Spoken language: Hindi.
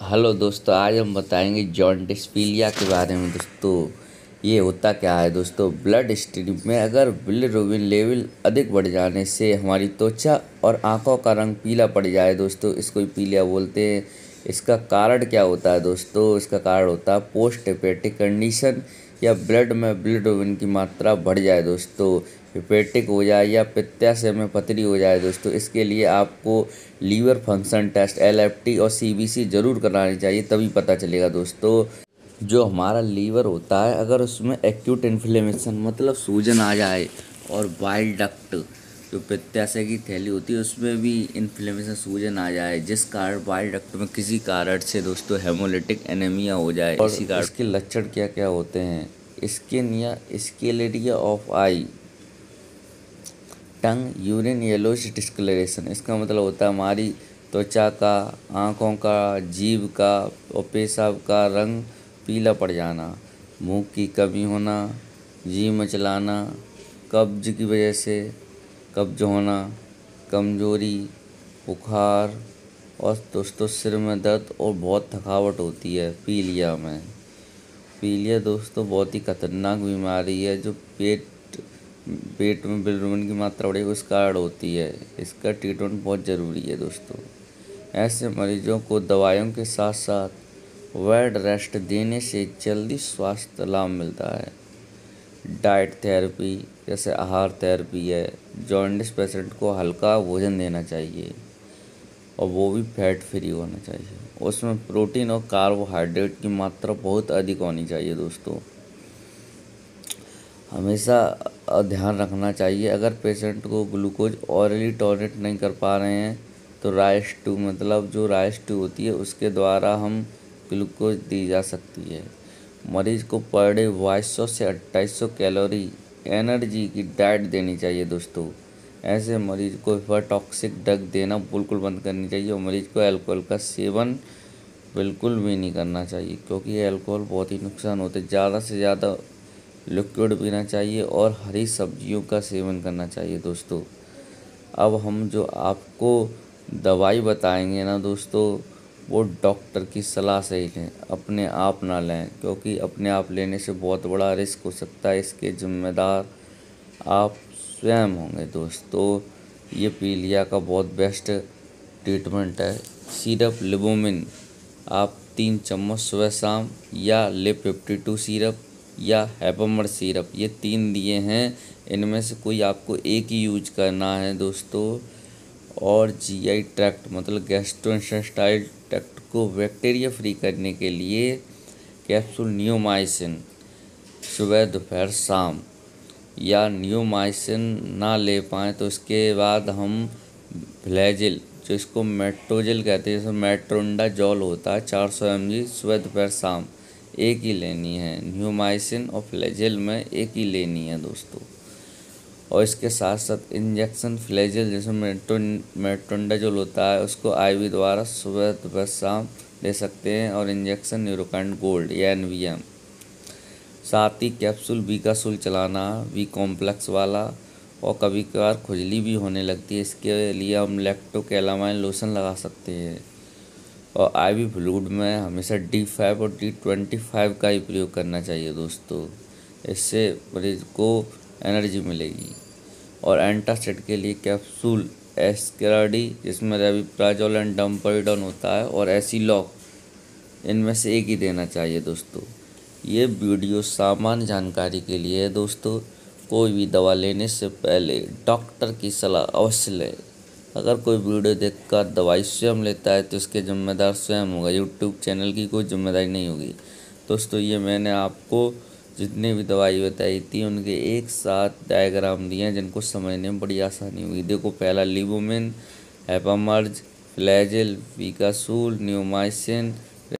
हेलो दोस्तों, आज हम बताएंगे जॉन्डिस पीलिया के बारे में। दोस्तों, ये होता क्या है? दोस्तों, ब्लड स्ट्रीम में अगर बिलिरुबिन लेवल अधिक बढ़ जाने से हमारी त्वचा और आंखों का रंग पीला पड़ जाए। दोस्तों, इसको पीलिया बोलते हैं। इसका कारण क्या होता है? दोस्तों, इसका कारण होता है पोस्ट हेपेटिक कंडीशन, या ब्लड में बिलिरुबिन की मात्रा बढ़ जाए। दोस्तों, हेपेटिक हो जाए या पित्ताशय में पथरी हो जाए। दोस्तों, इसके लिए आपको लीवर फंक्शन टेस्ट LFT और CBC ज़रूर करानी चाहिए, तभी पता चलेगा। दोस्तों, जो हमारा लीवर होता है, अगर उसमें एक्यूट इन्फ्लेमेशन मतलब सूजन आ जाए, और बाइल डक्ट जो पित्ताशय की थैली होती है उसमें भी इन्फ्लेमेशन सूजन आ जाए, जिस कारण बाइल डक्ट में किसी कारण से दोस्तों हेमोलिटिक एनीमिया हो जाए। और इसी कारण इसके लक्षण क्या क्या होते हैं? स्किन या sclera of eye, tongue, urine yellowish discolouration. इसका मतलब होता है हमारी त्वचा का, आँखों का, जीभ का और पेशाब का रंग पीला पड़ जाना, मुंह की कमी होना, जी मचलाना, कब्ज की वजह से कब्ज होना, कमजोरी, बुखार, और दोस्तों सिर में दर्द और बहुत थकावट होती है पीलिया में। पीलिया दोस्तों बहुत ही खतरनाक बीमारी है, जो पेट में बिलिरुबिन की मात्रा बढ़ी उस कारण होती है। इसका ट्रीटमेंट बहुत ज़रूरी है। दोस्तों, ऐसे मरीजों को दवाइयों के साथ साथ बेड रेस्ट देने से जल्दी स्वास्थ्य लाभ मिलता है। डाइट थेरेपी जैसे आहार थेरेपी है। जॉन्डिस पेशेंट को हल्का भोजन देना चाहिए, और वो भी फैट फ्री होना चाहिए। उसमें प्रोटीन और कार्बोहाइड्रेट की मात्रा बहुत अधिक होनी चाहिए। दोस्तों, हमेशा ध्यान रखना चाहिए, अगर पेशेंट को ग्लूकोज ऑरली टॉलरेट नहीं कर पा रहे हैं तो राइस टू मतलब जो राइस टू होती है उसके द्वारा हम ग्लूकोज दी जा सकती है। मरीज को पर डे 2200 से 2800 कैलोरी एनर्जी की डाइट देनी चाहिए। दोस्तों, ऐसे मरीज को टॉक्सिक ड्रग देना बिल्कुल बंद करनी चाहिए, और मरीज को अल्कोहल का सेवन बिल्कुल भी नहीं करना चाहिए, क्योंकि ये अल्कोहल बहुत ही नुकसान होते हैं। ज़्यादा से ज़्यादा लिक्विड पीना चाहिए और हरी सब्जियों का सेवन करना चाहिए। दोस्तों, अब हम जो आपको दवाई बताएंगे ना दोस्तों, वो डॉक्टर की सलाह से ही लें, अपने आप ना लें, क्योंकि अपने आप लेने से बहुत बड़ा रिस्क हो सकता है। इसके जिम्मेदार आप स्वयं होंगे। दोस्तों, ये पीलिया का बहुत बेस्ट ट्रीटमेंट है। सिरप लिबोमिन आप 3 चम्मच सुबह शाम, या LIV52 सिरप या हैपमर सिरप, ये 3 दिए हैं। इनमें से कोई आपको एक ही यूज करना है। दोस्तों, और GI ट्रैक्ट मतलब गैस्ट्रोइंटेस्टाइनल ट्रैक्ट को बैक्टीरिया फ्री करने के लिए कैप्सूल नियोमाइसिन सुबह दोपहर शाम, या नियोमाइसिन ना ले पाएँ तो इसके बाद हम फ्लैजिल, जो इसको मेट्रोजिल कहते हैं, जैसे मेट्रोंडाजोल होता है, 400 mg सुबह दोपहर शाम एक ही लेनी है। नियोमाइसिन और फ्लैजिल में एक ही लेनी है। दोस्तों, और इसके साथ साथ इंजेक्शन फ्लैजिल जैसे मेट्रोंडाजोल होता है उसको IV द्वारा सुबह दोपहर शाम ले सकते हैं, और इंजेक्शन न्यूरोकाइन गोल्ड या NVM। साथ ही कैप्सूल बीकासुल चलाना, बी कॉम्प्लेक्स वाला। और कभी कभार खुजली भी होने लगती है, इसके लिए हम लैक्टोकैलामाइन लोशन लगा सकते हैं। और IV फ्लूइड में हमेशा D5 और D25 का ही प्रयोग करना चाहिए। दोस्तों, इससे मरीज को एनर्जी मिलेगी। और एंटासिड के लिए कैप्सूल एस्केराडी, जिसमें रेविप्राजोल एंड डम्परिडोन होता है, और एसिलॉक, इनमें से एक ही देना चाहिए। दोस्तों, ये वीडियो सामान्य जानकारी के लिए है। दोस्तों, कोई भी दवा लेने से पहले डॉक्टर की सलाह अवश्य लें। अगर कोई वीडियो देखकर दवाई स्वयं लेता है तो इसके जिम्मेदार स्वयं होगा, यूट्यूब चैनल की कोई जिम्मेदारी नहीं होगी। दोस्तों, ये मैंने आपको जितनी भी दवाई बताई थी उनके एक साथ डायग्राम दिए हैं, जिनको समझने में बड़ी आसानी हुई। देखो, पहला लिबोमिन, हैपामर्ज, फ्लैजिल, बीकासूल, नियोमाइसिन,